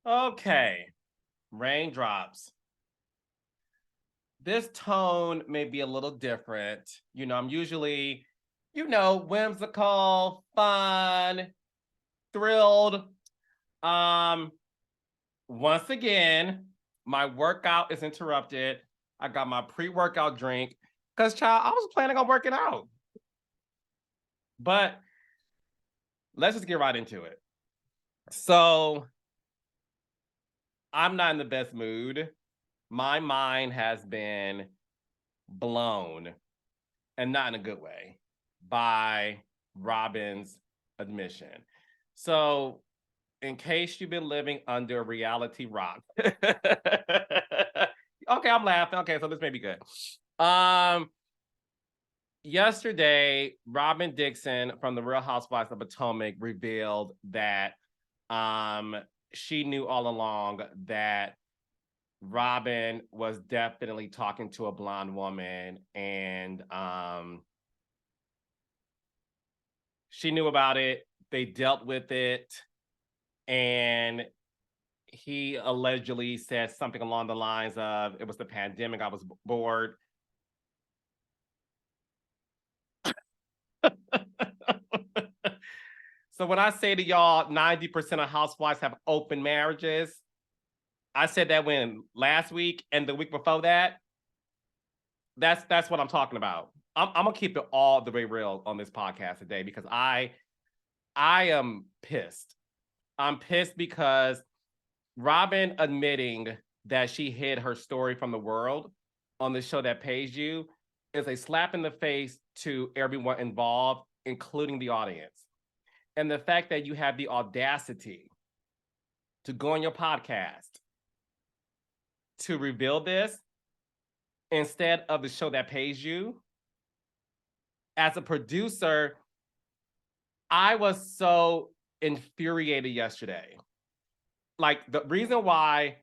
Okay, raindrops. This tone may be a little different. I'm usually, whimsical, fun, thrilled. Um, Once again, my workout is interrupted. I got my pre-workout drink because, child, I was planning on working out. But let's just get right into it. So I'm not in the best mood. My mind has been blown, and not in a good way, by Robyn's admission. So, in case you've been living under a reality rock, okay, I'm laughing. Okay, so this may be good. Um, Yesterday, Robyn Dixon from the Real Housewives of Potomac revealed that um she knew all along that Robyn was definitely talking to a blonde woman, and she knew about it. They dealt with it, and he allegedly said something along the lines of, "It was the pandemic. I was bored." So when I say to y'all, 90% of housewives have open marriages, I said that when last week and the week before that. That's what I'm talking about. I'm gonna keep it all the way real on this podcast today because I am pissed. I'm pissed because Robyn admitting that she hid her story from the world on the show that pays you is a slap in the face to everyone involved, including the audience. And the fact that you have the audacity to go on your podcast to reveal this instead of the show that pays you. As a producer, I was so infuriated yesterday. Like, the reason why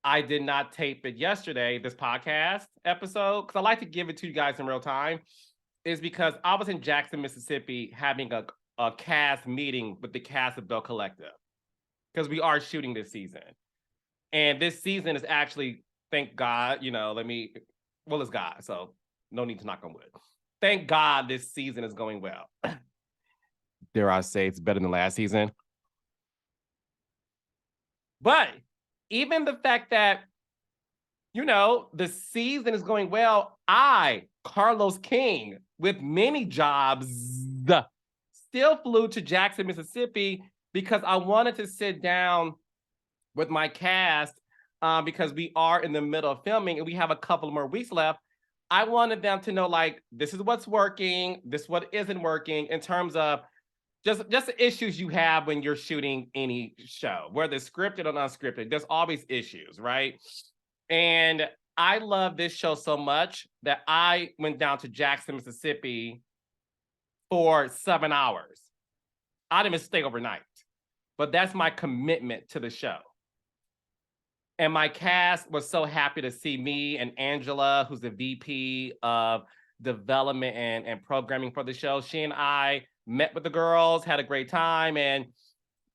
I did not tape it yesterday, this podcast episode, because I like to give it to you guys in real time, is because I was in Jackson, Mississippi, having a cast meeting with the cast of Bell Collective, because we are shooting this season. And this season is actually, thank God, it's God, so no need to knock on wood. Thank God this season is going well. Dare I say it's better than last season? But even the fact that, the season is going well, Carlos King, with many jobs, still flew to Jackson, Mississippi, because I wanted to sit down with my cast, because we are in the middle of filming and we have a couple more weeks left. I wanted them to know, like, this is what's working, this is what isn't working in terms of just the issues you have when you're shooting any show, whether it's scripted or unscripted. There's always issues, right? And I love this show so much that I went down to Jackson, Mississippi for 7 hours. I didn't even stay overnight, but that's my commitment to the show. And my cast was so happy to see me and Angela, who's the VP of development and programming for the show. She and I met with the girls, had a great time, and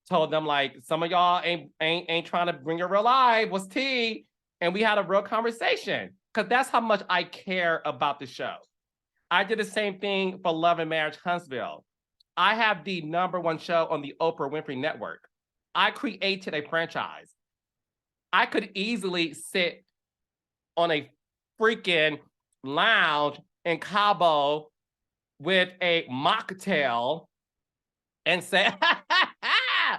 told them, like, some of y'all ain't trying to bring your real life. What's tea? And we had a real conversation because that's how much I care about the show. I did the same thing for Love and Marriage Huntsville. I have the #1 show on the Oprah Winfrey Network. I created a franchise. I could easily sit on a freaking lounge in Cabo with a mocktail and say, I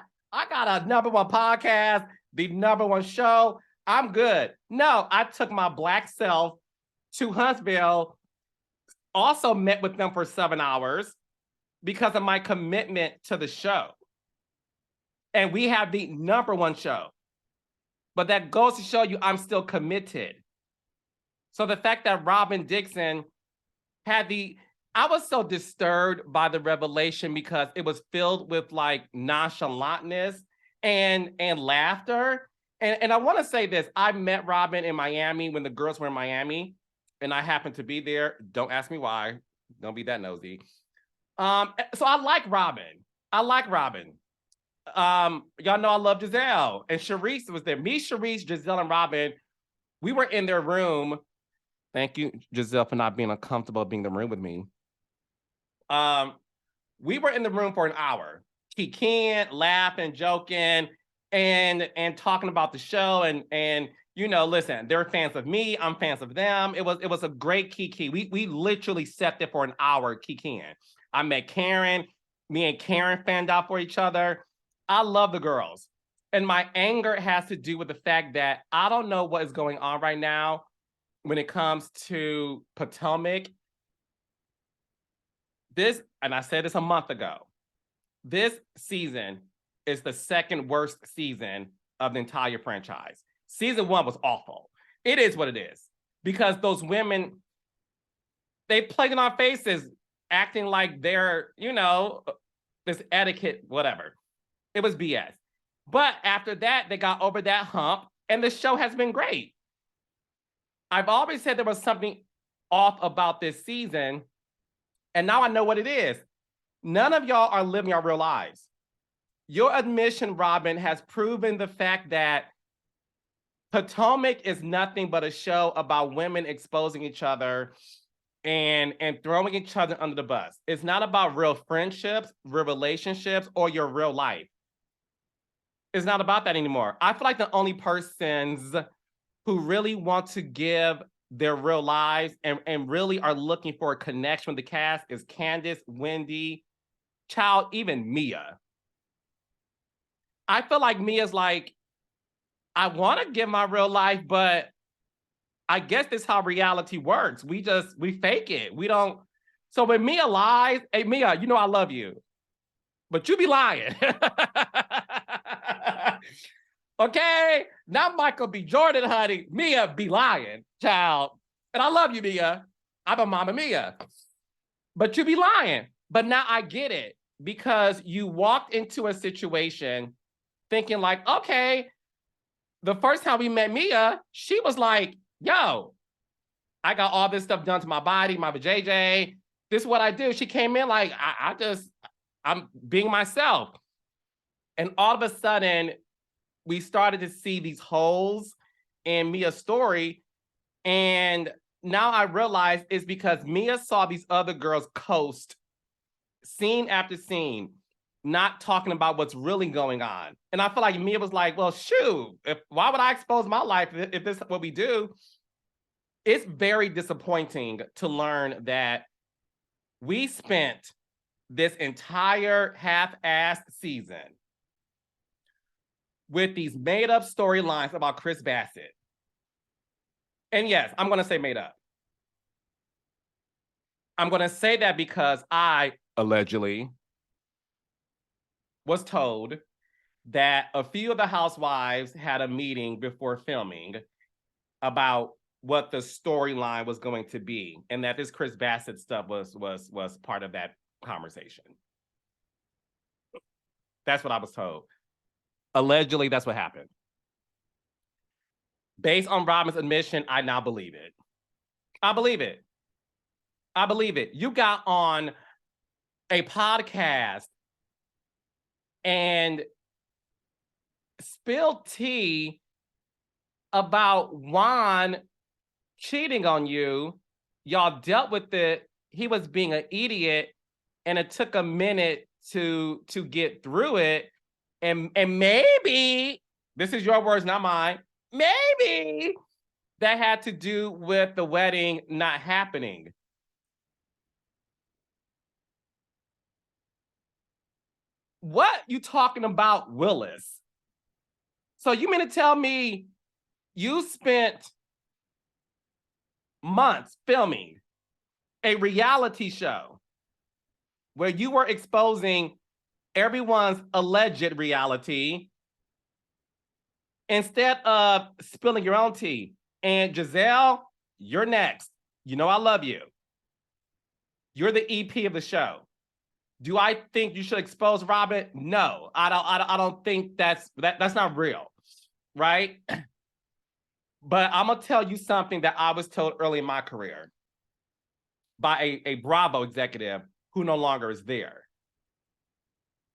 got a #1 podcast, the #1 show. I'm good. No, I took my Black self to Huntsville, also met with them for 7 hours because of my commitment to the show. And we have the #1 show. But that goes to show you I'm still committed. So the fact that Robyn Dixon I was so disturbed by the revelation because it was filled with, like, nonchalantness and laughter. And I want to say this. I met Robyn in Miami when the girls were in Miami, and I happened to be there. Don't ask me why. Don't be that nosy. So I like Robyn. Y'all know I love Giselle. And Sharice was there. Me, Sharice, Giselle, and Robyn, we were in their room. Thank you, Giselle, for not being uncomfortable being in the room with me. We were in the room for an hour, kikiing, laughing, joking, and talking about the show. And you know, listen, they're fans of me. I'm fans of them. It was a great kiki. We literally sat there for an hour kikiing. I met Karen. Me and Karen fanned out for each other. I love the girls. And my anger has to do with the fact that I don't know what is going on right now when it comes to Potomac. This, and I said this a month ago, this season is the second worst season of the entire franchise. Season 1 was awful. It is what it is. Because those women, they played in our faces, acting like they're, you know, this etiquette, whatever. It was BS. But after that, they got over that hump, and the show has been great. I've always said there was something off about this season, and now I know what it is. None of y'all are living your real lives. Your admission, Robyn, has proven the fact that Potomac is nothing but a show about women exposing each other and throwing each other under the bus. It's not about real friendships, real relationships, or your real life. It's not about that anymore. I feel like the only persons who really want to give their real lives and really are looking for a connection with the cast is Candace, Wendy, child, even Mia. I feel like Mia's like, I want to give my real life, but I guess this is how reality works. We fake it. We don't. So when Mia lies, hey, Mia, you know I love you, but you be lying. Okay? Not Michael B. Jordan, honey. Mia be lying, child. And I love you, Mia. I'm a mama Mia. But you be lying. But now I get it, because you walked into a situation thinking like, okay, the first time we met Mia, she was like, yo, I got all this stuff done to my body, my vajayjay. This is what I do. She came in like, I'm being myself. And all of a sudden, we started to see these holes in Mia's story. And now I realize it's because Mia saw these other girls coast scene after scene, not talking about what's really going on. And I feel like Mia was like, well, shoot, why would I expose my life if this is what we do? It's very disappointing to learn that we spent this entire half-assed season with these made-up storylines about Chris Bassett. And yes, I'm going to say made up. I'm going to say that because I allegedly was told that a few of the housewives had a meeting before filming about what the storyline was going to be, and that this Chris Bassett stuff was part of that conversation. That's what I was told. Allegedly, that's what happened. Based on Robyn's admission, I now believe it. I believe it. I believe it. You got on a podcast and spilled tea about Juan cheating on you. Y'all dealt with it. He was being an idiot, and it took a minute to get through it. And maybe, this is your words, not mine, maybe that had to do with the wedding not happening. What you talking about, Willis? So you mean to tell me you spent months filming a reality show where you were exposing everyone's alleged reality instead of spilling your own tea? And Giselle, you're next. You know I love you. You're the EP of the show. Do I think you should expose Robyn? No, I don't think that's not real, right? But I'm gonna tell you something that I was told early in my career by a Bravo executive who no longer is there.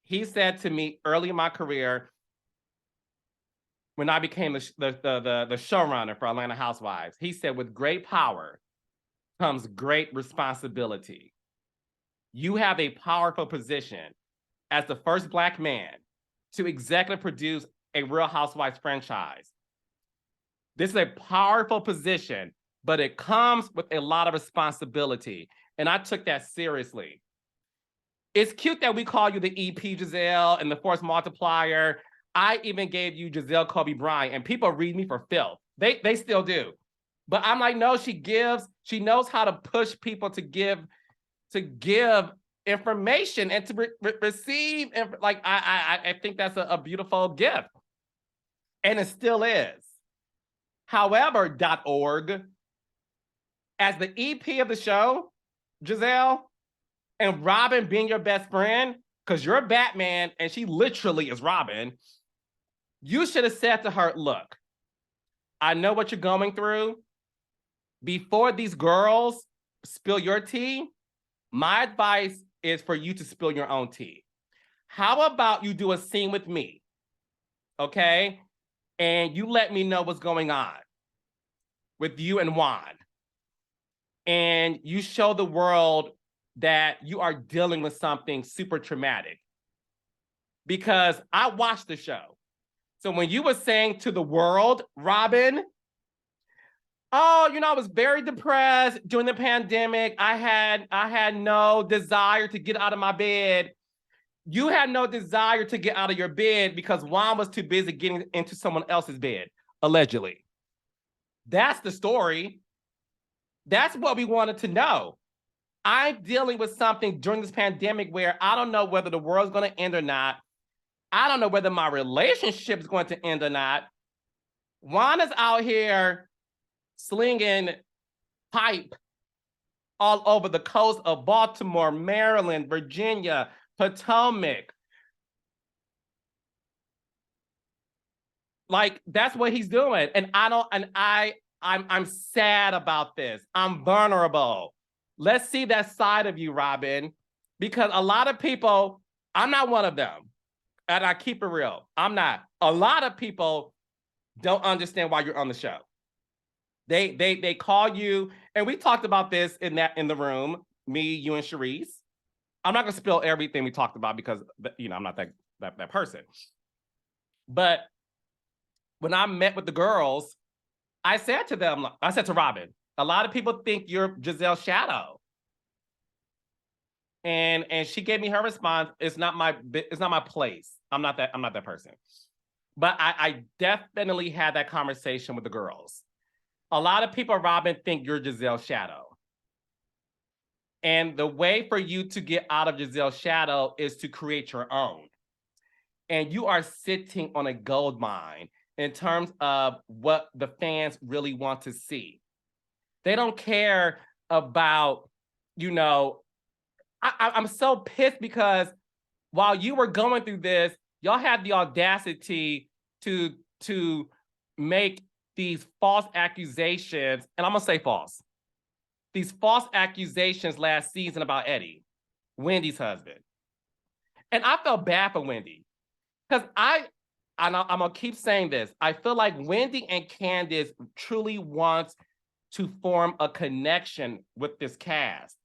He said to me early in my career, when I became the showrunner for Atlanta Housewives, he said, with great power comes great responsibility. You have a powerful position as the first Black man to executive produce a Real Housewives franchise. This is a powerful position, but it comes with a lot of responsibility. And I took that seriously. It's cute that we call you the EP Giselle and the force multiplier. I even gave you Giselle Kobe Bryant, and people read me for filth. They still do. But I'm like, no, she knows how to push people to give information and to receive. Like, I think that's a beautiful gift. And it still is. However, .org, as the EP of the show, Giselle, and Robyn being your best friend, because you're Batman and she literally is Robyn, you should have said to her, look, I know what you're going through. Before these girls spill your tea, my advice is for you to spill your own tea. How about you do a scene with me, okay? And you let me know what's going on with you and Juan. And you show the world that you are dealing with something super traumatic. Because I watched the show. So when you were saying to the world, Robyn, oh, I was very depressed during the pandemic. I had no desire to get out of my bed. You had no desire to get out of your bed because Juan was too busy getting into someone else's bed, allegedly. That's the story. That's what we wanted to know. I'm dealing with something during this pandemic where I don't know whether the world's going to end or not. I don't know whether my relationship is going to end or not. Juan is out here slinging pipe all over the coast of Baltimore, Maryland, Virginia, Potomac. Like, that's what he's doing. And I'm sad about this. I'm vulnerable. Let's see that side of you, Robyn, because a lot of people, I'm not one of them. And I keep it real. I'm not. A lot of people don't understand why you're on the show. They call you, and we talked about this in the room, me, you, and Sharice. I'm not gonna spill everything we talked about because I'm not that person. But when I met with the girls, I said to Robyn, a lot of people think you're Giselle's shadow. And she gave me her response, it's not my place. I'm not that person. But I definitely had that conversation with the girls. A lot of people, Robyn, think you're Giselle's shadow. And the way for you to get out of Giselle's shadow is to create your own. And you are sitting on a gold mine in terms of what the fans really want to see. They don't care about, I'm so pissed because while you were going through this, y'all had the audacity to make these false accusations, and I'm gonna say false. These false accusations last season about Eddie, Wendy's husband. And I felt bad for Wendy. Because I'm gonna keep saying this. I feel like Wendy and Candace truly wants to form a connection with this cast.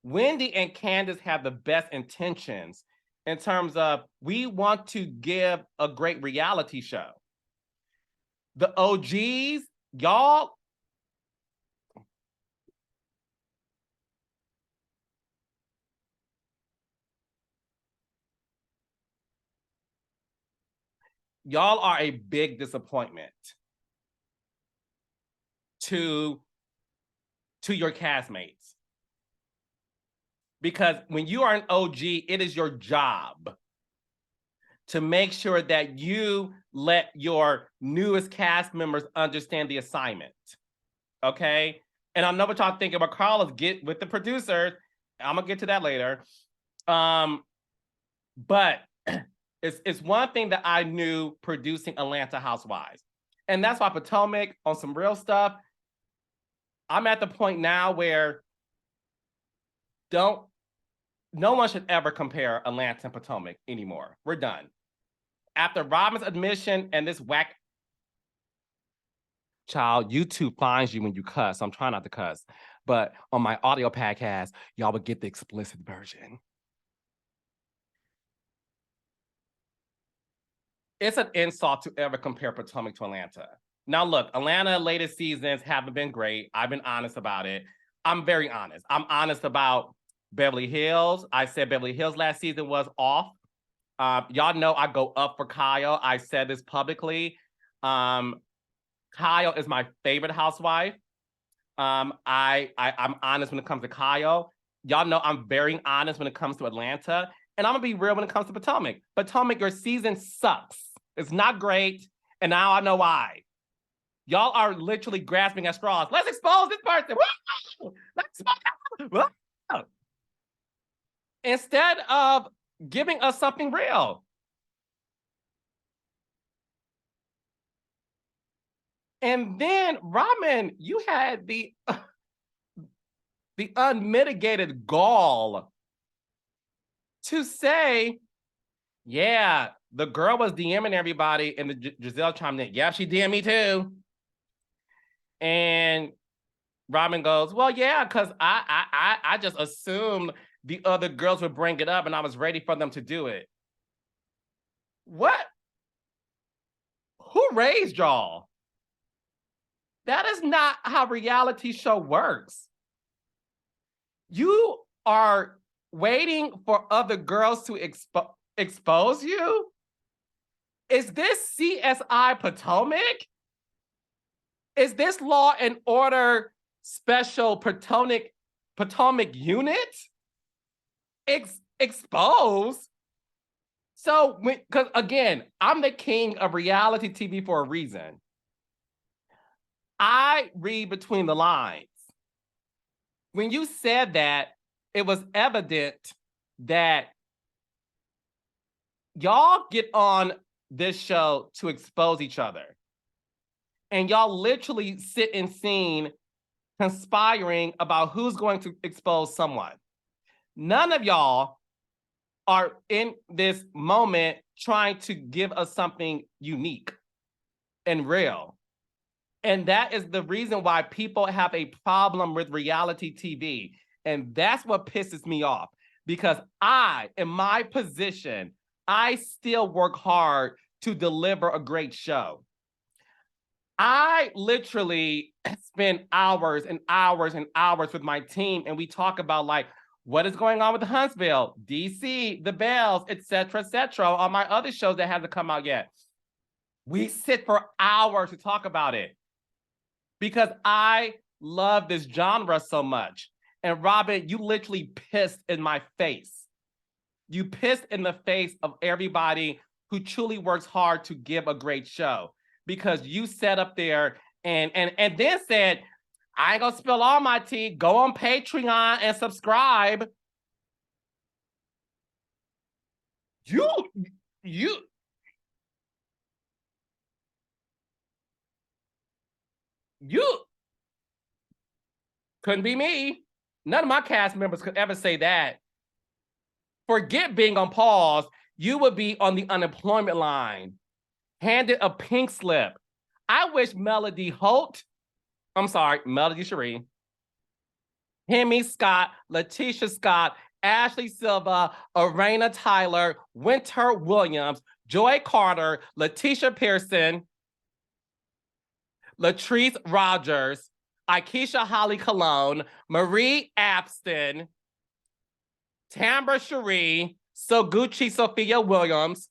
Wendy and Candace have the best intentions in terms of we want to give a great reality show. The OGs, y'all are a big disappointment to your castmates. Because when you are an OG, it is your job to make sure that you let your newest cast members understand the assignment, okay? And I know what y'all thinking about Carlos, get with the producers. I'm gonna get to that later. But it's one thing that I knew producing Atlanta Housewives. And that's why Potomac, on some real stuff, I'm at the point now where don't no one should ever compare Atlanta and Potomac anymore. We're done. After Robyn's admission and this whack, child, YouTube finds you when you cuss. So I'm trying not to cuss. But on my audio podcast, y'all would get the explicit version. It's an insult to ever compare Potomac to Atlanta. Now, look, Atlanta latest seasons haven't been great. I've been honest about it. I'm very honest. I'm honest about Beverly Hills. I said Beverly Hills last season was off. Y'all know I go up for Kyle. I said this publicly. Kyle is my favorite housewife. I'm honest when it comes to Kyle. Y'all know I'm very honest when it comes to Atlanta. And I'm gonna be real when it comes to Potomac. Potomac, your season sucks. It's not great. And now I know why. Y'all are literally grasping at straws. Let's expose this person. Let's expose. Instead of giving us something real. And then, Robyn, you had the unmitigated gall to say, yeah, the girl was DMing everybody, and the Giselle chimed in, yeah, she DM'd me too. And Robyn goes, well, yeah, because I just assumed the other girls would bring it up, and I was ready for them to do it. What? Who raised y'all? That is not how reality show works. You are waiting for other girls to expose you? Is this CSI Potomac? Is this Law and Order Special Potomac Unit? Exposed? So, because again, I'm the king of reality TV for a reason. I read between the lines. When you said that, it was evident that y'all get on this show to expose each other. And y'all literally sit in scene conspiring about who's going to expose someone. None of y'all are in this moment trying to give us something unique and real. And that is the reason why people have a problem with reality TV. And that's what pisses me off. Because I, in my position, I still work hard to deliver a great show. I literally spend hours and hours and hours with my team, and we talk about like what is going on with Huntsville, DC, the Bells, etc., on my other shows that hasn't come out yet. We sit for hours to talk about it because I love this genre so much. And Robyn, you literally pissed in my face. You pissed in the face of everybody who truly works hard to give a great show, because you sat up there and then said, I ain't gonna spill all my tea. Go on Patreon and subscribe. You couldn't be me. None of my cast members could ever say that. Forget being on pause. You would be on the unemployment line, handed a pink slip. I wish Melody Cherie, Hemi Scott, Letitia Scott, Ashley Silva, Arena Tyler, Winter Williams, Joy Carter, Letitia Pearson, Latrice Rogers, Aikisha Holly Cologne, Marie Abston, Tambra Cherie, Soguchi Sophia Williams.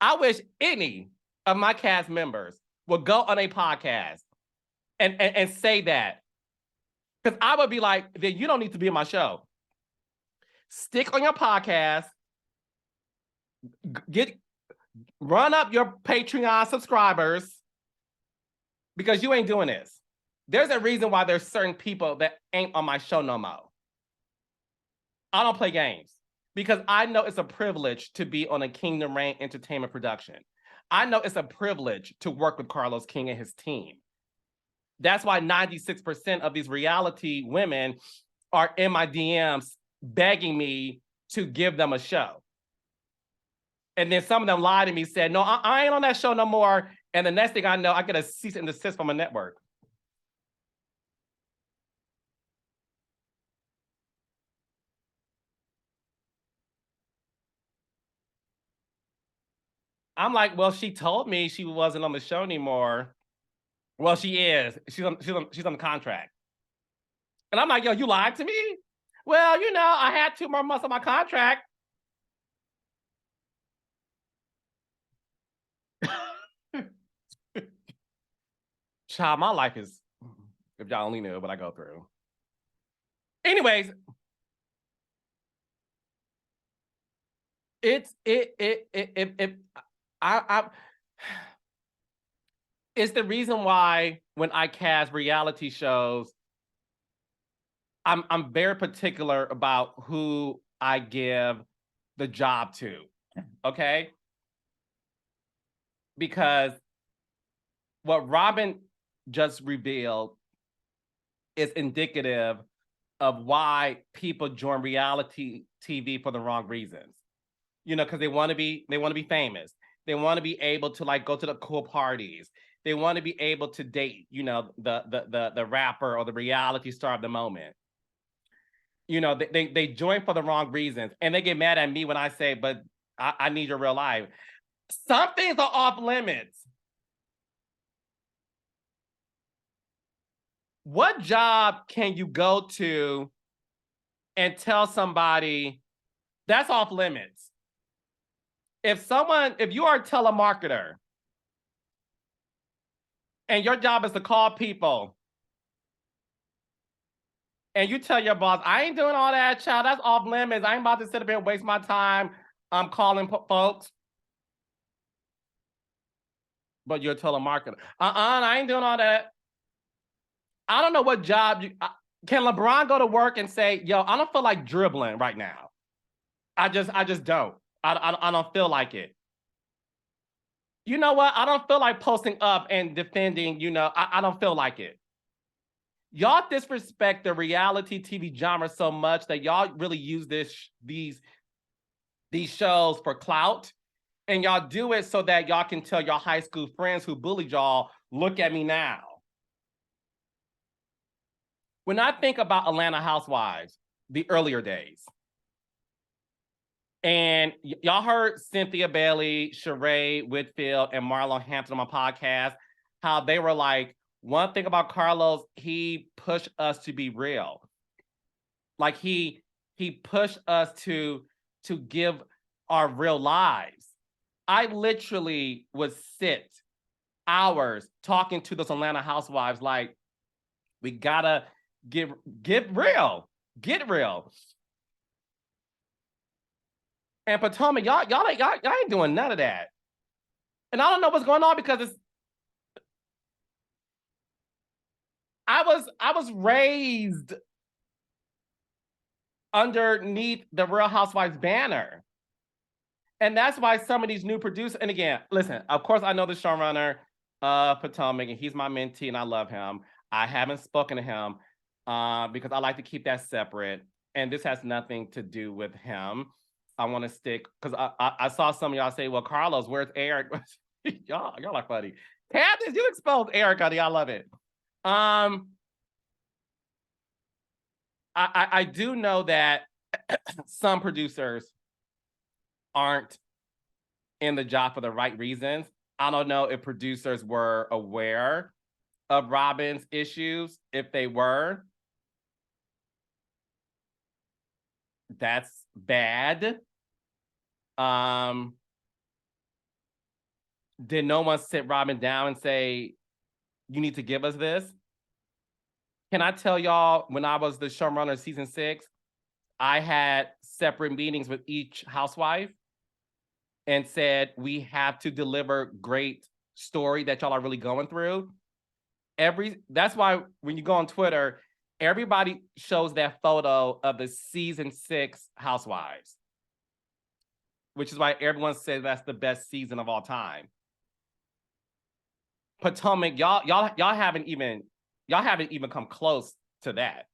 I wish any of my cast members would go on a podcast and say that. Because I would be like, then you don't need to be in my show. Stick on your podcast, run up your Patreon subscribers, because you ain't doing this. There's a reason why there's certain people that ain't on my show no more. I don't play games because I know it's a privilege to be on a Kingdom Reign Entertainment production. I know it's a privilege to work with Carlos King and his team. That's why 96% of these reality women are in my DMs begging me to give them a show. And then some of them lied to me, said, no, I ain't on that show no more. And the next thing I know, I get a cease and desist from a network. I'm like, well, she told me she wasn't on the show anymore. Well, she is. She's on the contract. And I'm like, yo, you lied to me? Well, I had 2 more months on my contract. Child, my life is, if y'all only knew what I go through. Anyways, I it's the reason why when I cast reality shows, I'm very particular about who I give the job to. Okay? Because what Robyn just revealed is indicative of why people join reality TV for the wrong reasons. Because they want to be famous. They want to be able to like go to the cool parties. They want to be able to date, the rapper or the reality star of the moment. They join for the wrong reasons, and they get mad at me when I say, "But I need your real life." Some things are off limits. What job can you go to and tell somebody that's off limits? If you are a telemarketer and your job is to call people and you tell your boss, I ain't doing all that, child, that's off limits. I ain't about to sit up here and waste my time calling folks. But you're a telemarketer. I ain't doing all that. I don't know what job can LeBron go to work and say, yo, I don't feel like dribbling right now. I just don't. I don't feel like it. You know what? I don't feel like posting up and defending, I don't feel like it. Y'all disrespect the reality TV genre so much that y'all really use these shows for clout. And y'all do it so that y'all can tell your high school friends who bullied y'all, look at me now. When I think about Atlanta Housewives, the earlier days, and y'all heard Cynthia Bailey, Sheree Whitfield, and Marlon Hampton on my podcast, how they were like, one thing about Carlos, he pushed us to be real. Like he pushed us to give our real lives. I literally would sit hours talking to those Atlanta Housewives like, we gotta get real. Get real. And Potomac, y'all ain't doing none of that. And I don't know what's going on because I was raised underneath the Real Housewives banner. And that's why some of these new producers, and again, listen, of course I know the showrunner of Potomac, and he's my mentee and I love him. I haven't spoken to him because I like to keep that separate. And this has nothing to do with him. I want to stick, because I saw some of y'all say, well, Carlos, where's Eric? y'all are funny. Candace, you exposed Eric, honey. I love it. I do know that some producers aren't in the job for the right reasons. I don't know if producers were aware of Robyn's issues. If they were, that's bad. Did no one sit Robyn down and say, you need to give us this? Can I tell y'all, when I was the showrunner of season 6, I had separate meetings with each housewife and said, we have to deliver great story that y'all are really going through. That's why when you go on Twitter, everybody shows that photo of the season 6 housewives, which is why everyone says that's the best season of all time. Potomac, y'all haven't even come close to that.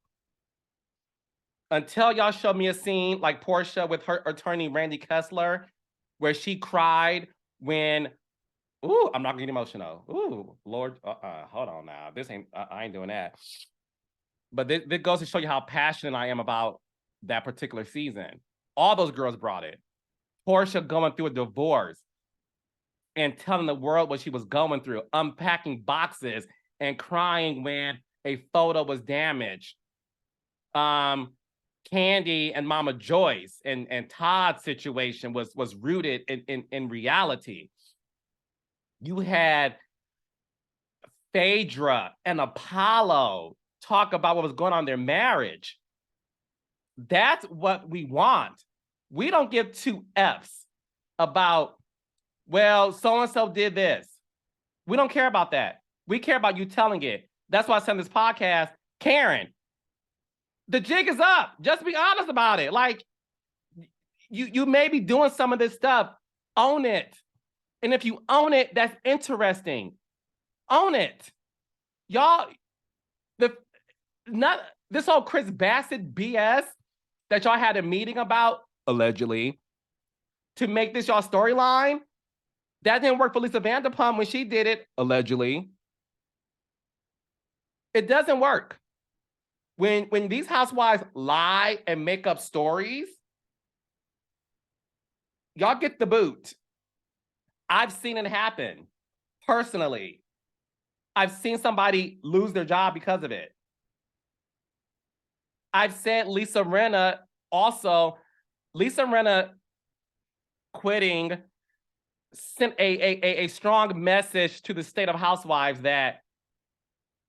until y'all show me a scene like Portia with her attorney Randy Kessler, where she cried when, ooh, I'm not getting emotional. Ooh, Lord, hold on now. This ain't, I ain't doing that. But this goes to show you how passionate I am about that particular season. All those girls brought it. Portia going through a divorce and telling the world what she was going through, unpacking boxes and crying when a photo was damaged. Candy and Mama Joyce and Todd's situation was rooted in reality. You had Phaedra and Apollo talk about what was going on in their marriage. That's what we want. We don't give two F's about, well, so-and-so did this. We don't care about that. We care about you telling it. That's why I sent this podcast, Karen, the jig is up. Just be honest about it. Like, you may be doing some of this stuff. Own it. And if you own it, that's interesting. Own it. Y'all, this whole Chris Bassett BS that y'all had a meeting about, allegedly, to make this y'all storyline, that didn't work for Lisa Vanderpump when she did it, allegedly. It doesn't work. When these housewives lie and make up stories, y'all get the boot. I've seen it happen, personally. I've seen somebody lose their job because of it. I've said Lisa Rinna also, Lisa Rinna quitting sent a strong message to the state of housewives that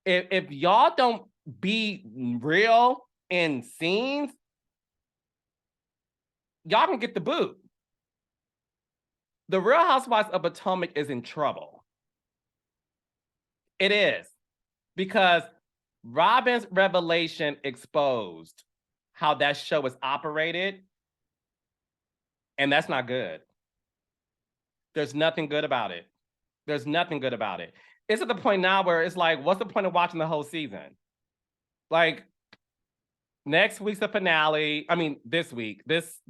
if y'all don't be real in scenes, y'all can get the boot. The Real Housewives of Potomac is in trouble. It is. Because Robyn's revelation exposed how that show is operated, and that's not good. There's nothing good about it. There's nothing good about it. It's at the point now where it's like, what's the point of watching the whole season? Like, next week's the finale. I mean, this week. This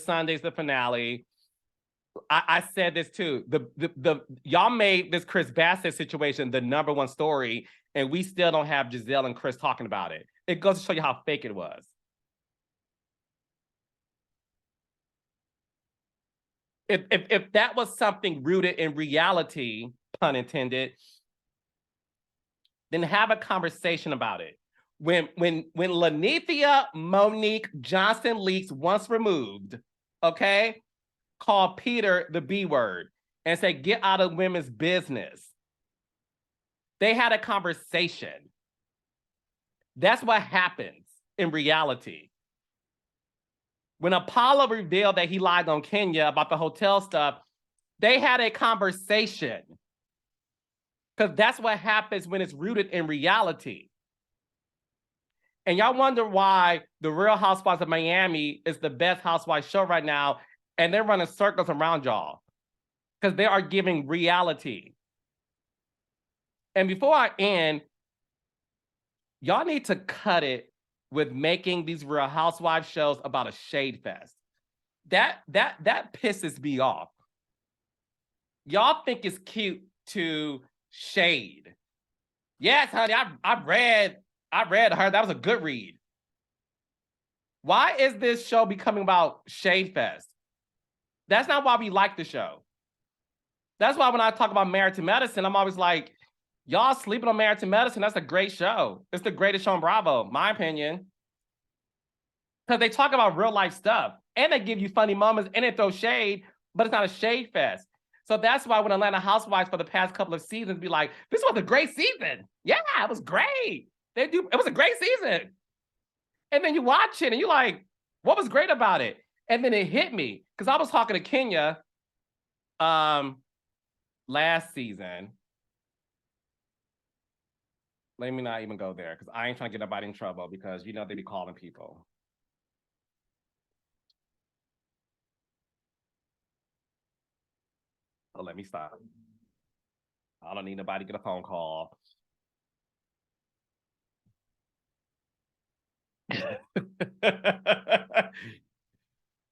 Sunday's the finale. I said this too. Y'all made this Chris Bassett situation the #1 story, and we still don't have Giselle and Chris talking about it. It goes to show you how fake it was. If that was something rooted in reality, pun intended, then have a conversation about it. When Lanithia Monique Johnson leaks once removed, okay, call Peter the B word and say, get out of women's business. They had a conversation. That's what happens in reality. When Apollo revealed that he lied on Kenya about the hotel stuff, they had a conversation. Because that's what happens when it's rooted in reality. And y'all wonder why The Real Housewives of Miami is the best housewives show right now, and they're running circles around y'all. Because they are giving reality. And before I end, y'all need to cut it with making these Real Housewives shows about a shade fest. That pisses me off. Y'all think it's cute to shade. Yes, honey, I read her. That was a good read. Why is this show becoming about shade fest? That's not why we like the show. That's why when I talk about Married to Medicine, I'm always like, y'all sleeping on Married to Medicine. That's a great show. It's the greatest show on Bravo, my opinion. Because they talk about real life stuff and they give you funny moments and they throw shade, but it's not a shade fest. So that's why when Atlanta Housewives for the past couple of seasons be like, this was a great season. Yeah, it was great. It was a great season. And then you watch it and you're like, what was great about it? And then it hit me because I was talking to Kenya last season. Let me not even go there because I ain't trying to get nobody in trouble because you know they be calling people. So let me stop. I don't need nobody to get a phone call.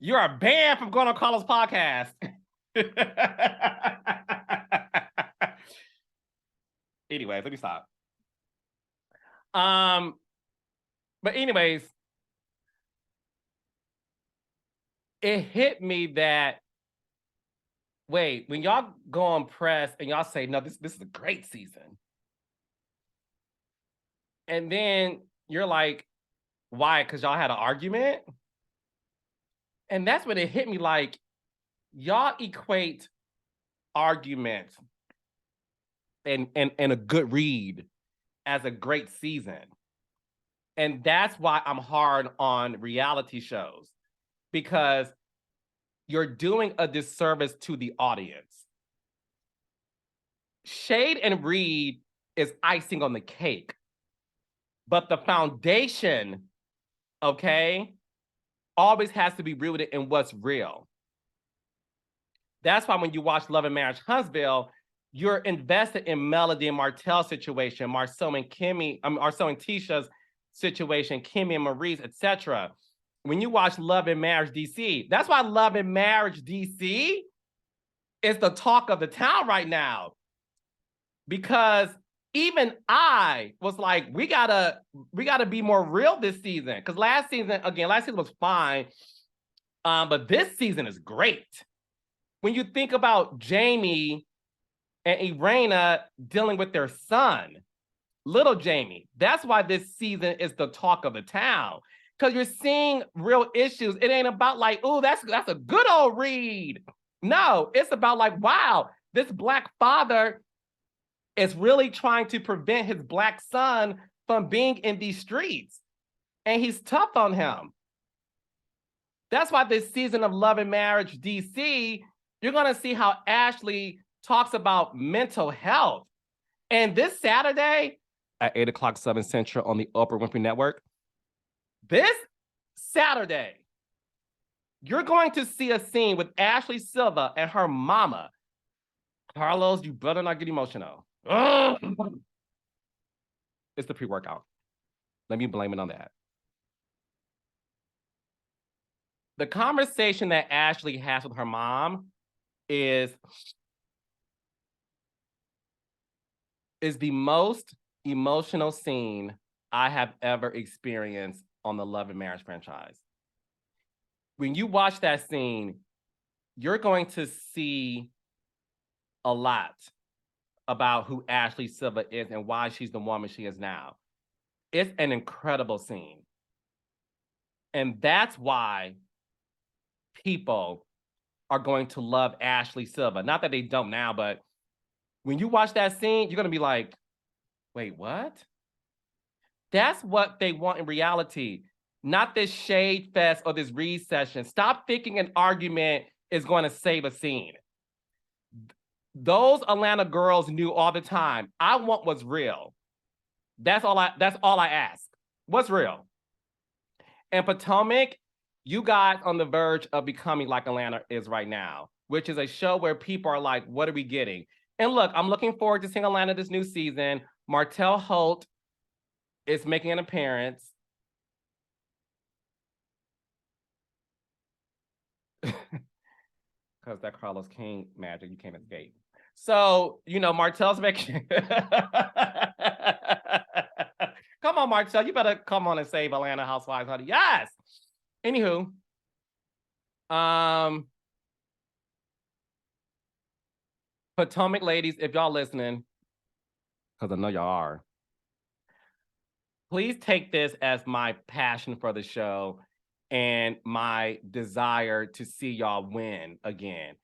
You are banned from going on Carlos' podcast. Anyways, let me stop. But anyways, it hit me that wait, when y'all go on press and y'all say, no, this is a great season. And then you're like, why? Because y'all had an argument? And that's when it hit me like, y'all equate arguments and a good read as a great season. And that's why I'm hard on reality shows, because you're doing a disservice to the audience. Shade and read is icing on the cake, but the foundation, okay, always has to be rooted in what's real. That's why when you watch Love and Marriage Huntsville, you're invested in Melody and Martell's situation, Marcel and Tisha's situation, Kimmy and Marie's, etc. When you watch Love and Marriage DC, that's why Love and Marriage DC is the talk of the town right now. Because even I was like, we gotta be more real this season. Because last season was fine. But this season is great. When you think about Jamie and Irena dealing with their son, little Jamie, that's why this season is the talk of the town. Because you're seeing real issues. It ain't about like, oh, that's a good old read. No, it's about like, wow, this Black father is really trying to prevent his Black son from being in these streets. And he's tough on him. That's why this season of Love and Marriage DC, you're going to see how Ashley talks about mental health. And this Saturday at 8 o'clock Southern Central on the Oprah Winfrey Network, this Saturday, you're going to see a scene with Ashley Silva and her mama. Carlos, you better not get emotional. Ugh. It's the pre-workout. Let me blame it on that. The conversation that Ashley has with her mom is the most emotional scene I have ever experienced on the Love and Marriage franchise. When you watch that scene, you're going to see a lot about who Ashley Silva is and why she's the woman she is now. It's an incredible scene. And that's why people are going to love Ashley Silva. Not that they don't now, but when you watch that scene, you're going to be like, wait, what? That's what they want in reality, not this shade fest or this read session. Stop thinking an argument is going to save a scene. Those Atlanta girls knew all the time, I want what's real. That's all I ask. What's real? And Potomac, you guys on the verge of becoming like Atlanta is right now, which is a show where people are like, what are we getting? And look, I'm looking forward to seeing Atlanta this new season. Martell Holt is making an appearance. Because that Carlos King magic, you can't escape. So, you know, Martell's making... Come on, Martell, you better come on and save Atlanta Housewives, honey. Yes! Anywho, Potomac ladies, if y'all listening, because I know y'all are, please take this as my passion for the show and my desire to see y'all win again.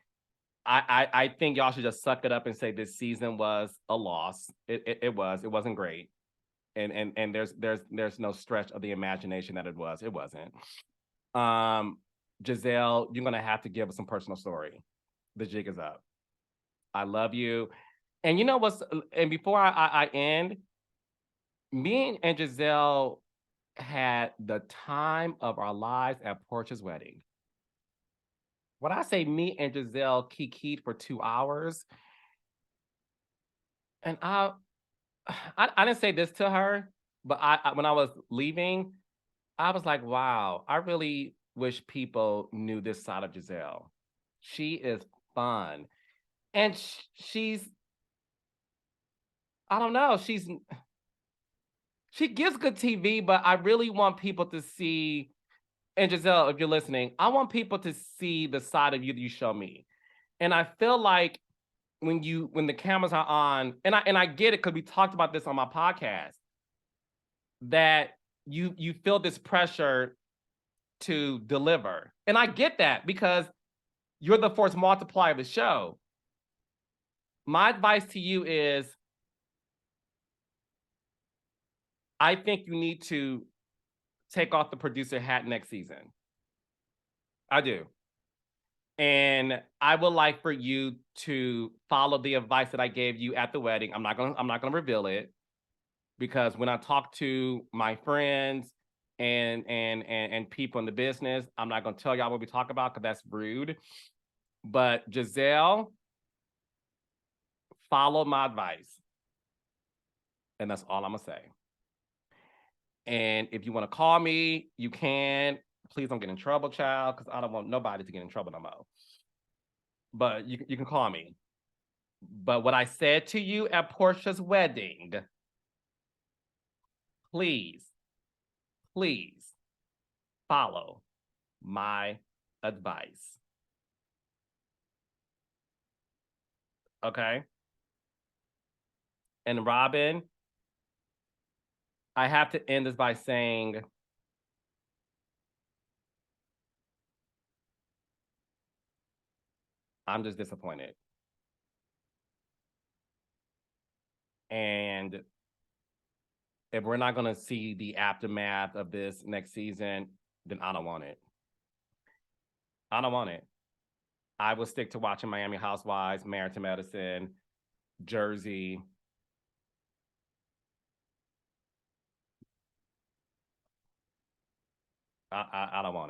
I think y'all should just suck it up and say this season was a loss. It wasn't great. And there's no stretch of the imagination that it was. It wasn't. Giselle, you're gonna have to give us some personal story. The jig is up. I love you. And you know what's, and before I end, me and Giselle had the time of our lives at Portia's wedding. When I say me and Giselle kikied for 2 hours, and I didn't say this to her, but I when I was leaving, I was like, wow, I really wish people knew this side of Giselle. She is fun. And she's, I don't know, she gives good TV, but I really want people to see, and Giselle, if you're listening, I want people to see the side of you that you show me. And I feel like when the cameras are on, and I get it because we talked about this on my podcast, that you feel this pressure to deliver. And I get that because you're the force multiplier of the show. My advice to you is I think you need to take off the producer hat next season. I do. And I would like for you to follow the advice that I gave you at the wedding. I'm not gonna reveal it because when I talk to my friends and people in the business, I'm not gonna tell y'all what we talk about because that's rude. But Giselle, follow my advice. And that's all I'm gonna say. And if you want to call me, you can. Please don't get in trouble, child, because I don't want nobody to get in trouble no more. But you can call me. But what I said to you at Portia's wedding, please, please follow my advice. Okay? And Robyn, I have to end this by saying I'm just disappointed. And if we're not going to see the aftermath of this next season, then I don't want it. I don't want it. I will stick to watching Miami Housewives, Married to Medicine, Jersey. I don't want it.